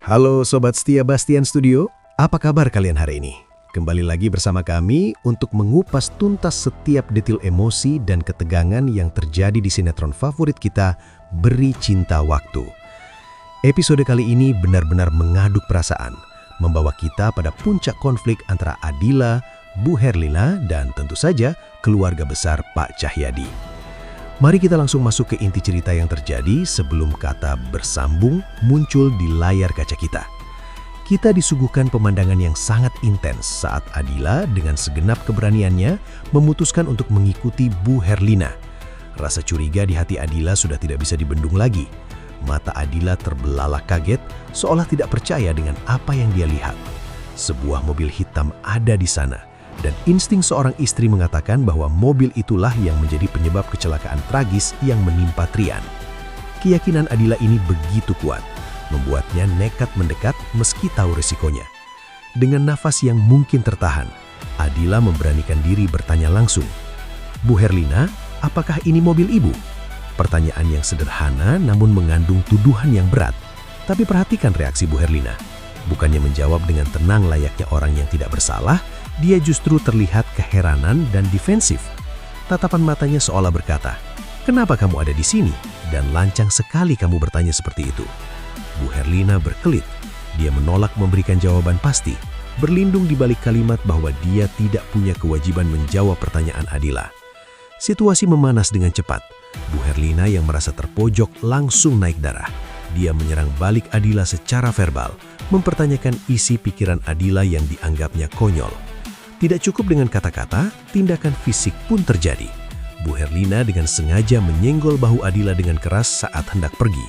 Halo Sobat Setia Bastian Studio, apa kabar kalian hari ini? Kembali lagi bersama kami untuk mengupas tuntas setiap detil emosi dan ketegangan yang terjadi di sinetron favorit kita, Beri Cinta Waktu. Episode kali ini benar-benar mengaduk perasaan, membawa kita pada puncak konflik antara Adila, Bu Herlina, dan tentu saja keluarga besar Pak Cahyadi. Mari kita langsung masuk ke inti cerita yang terjadi sebelum kata bersambung muncul di layar kaca kita. Kita disuguhkan pemandangan yang sangat intens saat Adila dengan segenap keberaniannya memutuskan untuk mengikuti Bu Herlina. Rasa curiga di hati Adila sudah tidak bisa dibendung lagi. Mata Adila terbelalak kaget, seolah tidak percaya dengan apa yang dia lihat. Sebuah mobil hitam ada di sana. Dan insting seorang istri mengatakan bahwa mobil itulah yang menjadi penyebab kecelakaan tragis yang menimpa Trian. Keyakinan Adila ini begitu kuat, membuatnya nekat mendekat meski tahu resikonya. Dengan nafas yang mungkin tertahan, Adila memberanikan diri bertanya langsung, "Bu Herlina, apakah ini mobil ibu?" Pertanyaan yang sederhana namun mengandung tuduhan yang berat. Tapi perhatikan reaksi Bu Herlina. Bukannya menjawab dengan tenang layaknya orang yang tidak bersalah, dia justru terlihat keheranan dan defensif. Tatapan matanya seolah berkata, "Kenapa kamu ada di sini?" Dan lancang sekali kamu bertanya seperti itu. Bu Herlina berkelit. Dia menolak memberikan jawaban pasti, berlindung di balik kalimat bahwa dia tidak punya kewajiban menjawab pertanyaan Adila. Situasi memanas dengan cepat. Bu Herlina yang merasa terpojok langsung naik darah. Dia menyerang balik Adila secara verbal, mempertanyakan isi pikiran Adila yang dianggapnya konyol. Tidak cukup dengan kata-kata, tindakan fisik pun terjadi. Bu Herlina dengan sengaja menyenggol bahu Adila dengan keras saat hendak pergi.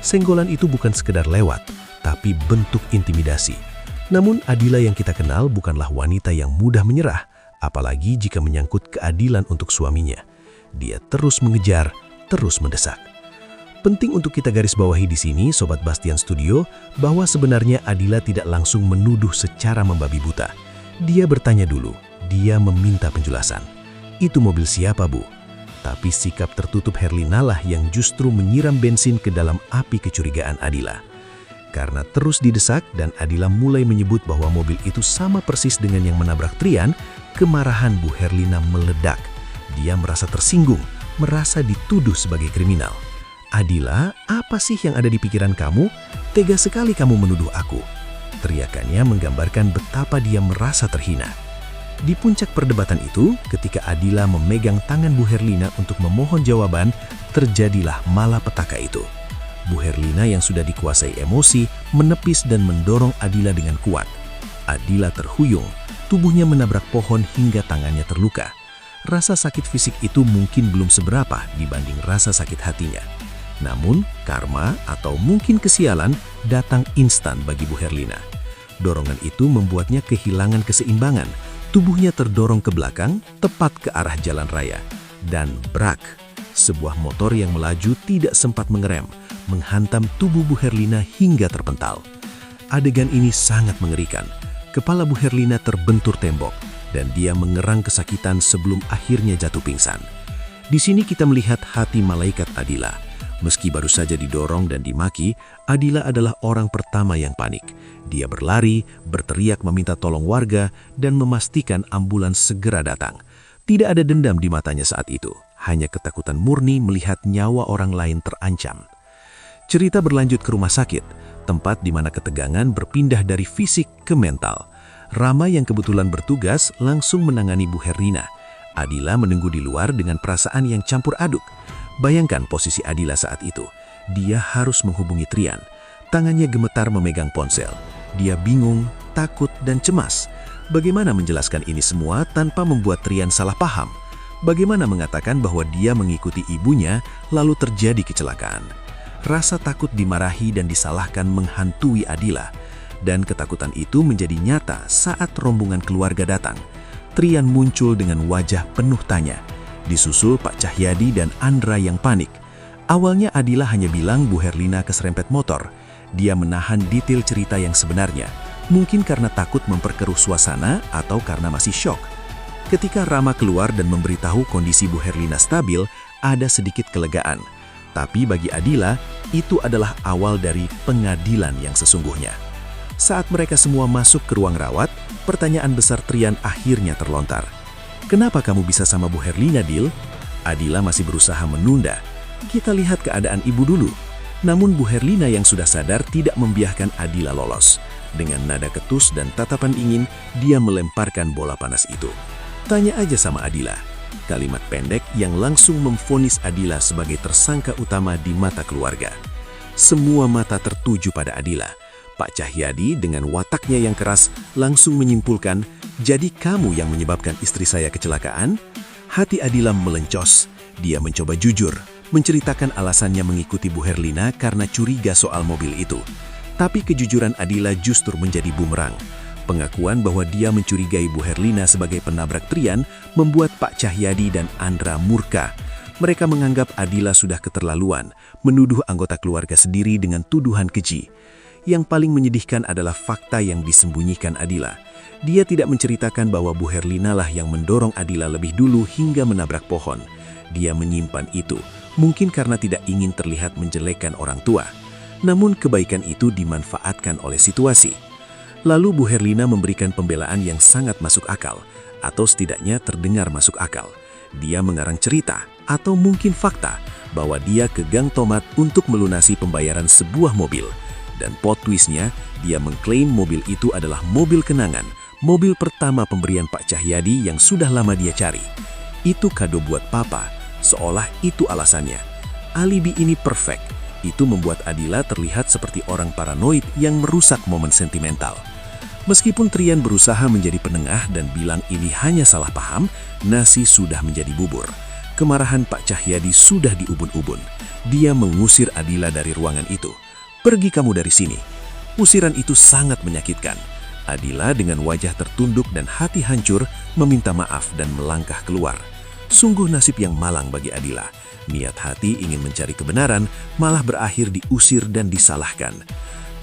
Senggolan itu bukan sekedar lewat, tapi bentuk intimidasi. Namun Adila yang kita kenal bukanlah wanita yang mudah menyerah, apalagi jika menyangkut keadilan untuk suaminya. Dia terus mengejar, terus mendesak. Penting untuk kita garis bawahi di sini, Sobat Bastian Studio, bahwa sebenarnya Adila tidak langsung menuduh secara membabi buta. Dia bertanya dulu, dia meminta penjelasan. "Itu mobil siapa, Bu?" Tapi sikap tertutup Herlina lah yang justru menyiram bensin ke dalam api kecurigaan Adila. Karena terus didesak dan Adila mulai menyebut bahwa mobil itu sama persis dengan yang menabrak Trian, kemarahan Bu Herlina meledak. Dia merasa tersinggung, merasa dituduh sebagai kriminal. "Adila, apa sih yang ada di pikiran kamu? Tega sekali kamu menuduh aku." Teriakannya menggambarkan betapa dia merasa terhina. Di puncak perdebatan itu, ketika Adila memegang tangan Bu Herlina untuk memohon jawaban, terjadilah malapetaka itu. Bu Herlina yang sudah dikuasai emosi, menepis dan mendorong Adila dengan kuat. Adila terhuyung, tubuhnya menabrak pohon hingga tangannya terluka. Rasa sakit fisik itu mungkin belum seberapa dibanding rasa sakit hatinya. Namun, karma atau mungkin kesialan datang instan bagi Bu Herlina. Dorongan itu membuatnya kehilangan keseimbangan. Tubuhnya terdorong ke belakang, tepat ke arah jalan raya. Dan brak, sebuah motor yang melaju tidak sempat mengerem, menghantam tubuh Bu Herlina hingga terpental. Adegan ini sangat mengerikan. Kepala Bu Herlina terbentur tembok, dan dia mengerang kesakitan sebelum akhirnya jatuh pingsan. Di sini kita melihat hati malaikat Adila. Meski baru saja didorong dan dimaki, Adila adalah orang pertama yang panik. Dia berlari, berteriak meminta tolong warga, dan memastikan ambulans segera datang. Tidak ada dendam di matanya saat itu, hanya ketakutan murni melihat nyawa orang lain terancam. Cerita berlanjut ke rumah sakit, tempat di mana ketegangan berpindah dari fisik ke mental. Rama yang kebetulan bertugas langsung menangani Bu Herlina. Adila menunggu di luar dengan perasaan yang campur aduk. Bayangkan posisi Adila saat itu. Dia harus menghubungi Trian. Tangannya gemetar memegang ponsel. Dia bingung, takut, dan cemas. Bagaimana menjelaskan ini semua tanpa membuat Trian salah paham? Bagaimana mengatakan bahwa dia mengikuti ibunya lalu terjadi kecelakaan? Rasa takut dimarahi dan disalahkan menghantui Adila. Dan ketakutan itu menjadi nyata saat rombongan keluarga datang. Trian muncul dengan wajah penuh tanya. Disusul Pak Cahyadi dan Andra yang panik. Awalnya Adila hanya bilang Bu Herlina keserempet motor. Dia menahan detail cerita yang sebenarnya. Mungkin karena takut memperkeruh suasana atau karena masih syok. Ketika Rama keluar dan memberitahu kondisi Bu Herlina stabil, ada sedikit kelegaan. Tapi bagi Adila, itu adalah awal dari pengadilan yang sesungguhnya. Saat mereka semua masuk ke ruang rawat, pertanyaan besar Trian akhirnya terlontar. "Kenapa kamu bisa sama Bu Herlina, Dil?" Adila masih berusaha menunda. "Kita lihat keadaan ibu dulu." Namun Bu Herlina yang sudah sadar tidak membiarkan Adila lolos. Dengan nada ketus dan tatapan dingin, dia melemparkan bola panas itu. "Tanya aja sama Adila." Kalimat pendek yang langsung memvonis Adila sebagai tersangka utama di mata keluarga. Semua mata tertuju pada Adila. Pak Cahyadi dengan wataknya yang keras langsung menyimpulkan, "Jadi kamu yang menyebabkan istri saya kecelakaan?" Hati Adila melencos. Dia mencoba jujur, menceritakan alasannya mengikuti Bu Herlina karena curiga soal mobil itu. Tapi kejujuran Adila justru menjadi bumerang. Pengakuan bahwa dia mencurigai Bu Herlina sebagai penabrak Trian membuat Pak Cahyadi dan Andra murka. Mereka menganggap Adila sudah keterlaluan, menuduh anggota keluarga sendiri dengan tuduhan keji. Yang paling menyedihkan adalah fakta yang disembunyikan Adila. Dia tidak menceritakan bahwa Bu Herlina lah yang mendorong Adila lebih dulu hingga menabrak pohon. Dia menyimpan itu, mungkin karena tidak ingin terlihat menjelekkan orang tua. Namun kebaikan itu dimanfaatkan oleh situasi. Lalu Bu Herlina memberikan pembelaan yang sangat masuk akal, atau setidaknya terdengar masuk akal. Dia mengarang cerita, atau mungkin fakta, bahwa dia ke Gang Tomat untuk melunasi pembayaran sebuah mobil. Dan plot twistnya, dia mengklaim mobil itu adalah mobil kenangan, mobil pertama pemberian Pak Cahyadi yang sudah lama dia cari. Itu kado buat Papa, seolah itu alasannya. Alibi ini perfect. Itu membuat Adila terlihat seperti orang paranoid yang merusak momen sentimental. Meskipun Trian berusaha menjadi penengah dan bilang ini hanya salah paham, nasi sudah menjadi bubur. Kemarahan Pak Cahyadi sudah diubun-ubun. Dia mengusir Adila dari ruangan itu. "Pergi kamu dari sini." Usiran itu sangat menyakitkan. Adila dengan wajah tertunduk dan hati hancur meminta maaf dan melangkah keluar. Sungguh nasib yang malang bagi Adila. Niat hati ingin mencari kebenaran malah berakhir diusir dan disalahkan.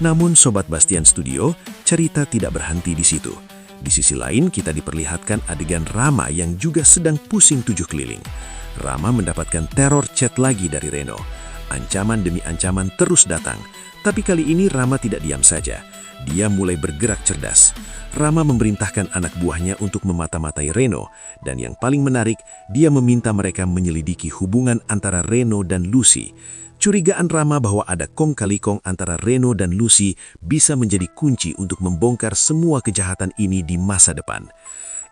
Namun Sobat Bastian Studio, cerita tidak berhenti di situ. Di sisi lain kita diperlihatkan adegan Rama yang juga sedang pusing tujuh keliling. Rama mendapatkan teror chat lagi dari Reno. Ancaman demi ancaman terus datang. Tapi kali ini Rama tidak diam saja. Dia mulai bergerak cerdas. Rama memerintahkan anak buahnya untuk memata-matai Reno. Dan yang paling menarik, dia meminta mereka menyelidiki hubungan antara Reno dan Lucy. Curigaan Rama bahwa ada kong kali kong antara Reno dan Lucy bisa menjadi kunci untuk membongkar semua kejahatan ini di masa depan.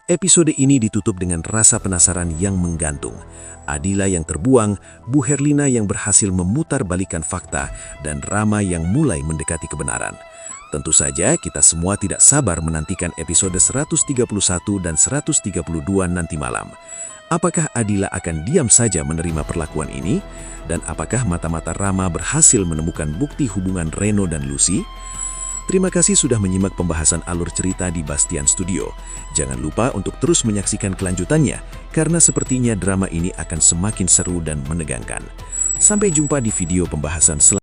Episode ini ditutup dengan rasa penasaran yang menggantung. Adila yang terbuang, Bu Herlina yang berhasil memutarbalikkan fakta, dan Rama yang mulai mendekati kebenaran. Tentu saja kita semua tidak sabar menantikan episode 131 dan 132 nanti malam. Apakah Adila akan diam saja menerima perlakuan ini? Dan apakah mata-mata Rama berhasil menemukan bukti hubungan Reno dan Lucy? Terima kasih sudah menyimak pembahasan alur cerita di Bastian Studio. Jangan lupa untuk terus menyaksikan kelanjutannya, karena sepertinya drama ini akan semakin seru dan menegangkan. Sampai jumpa di video pembahasan selanjutnya.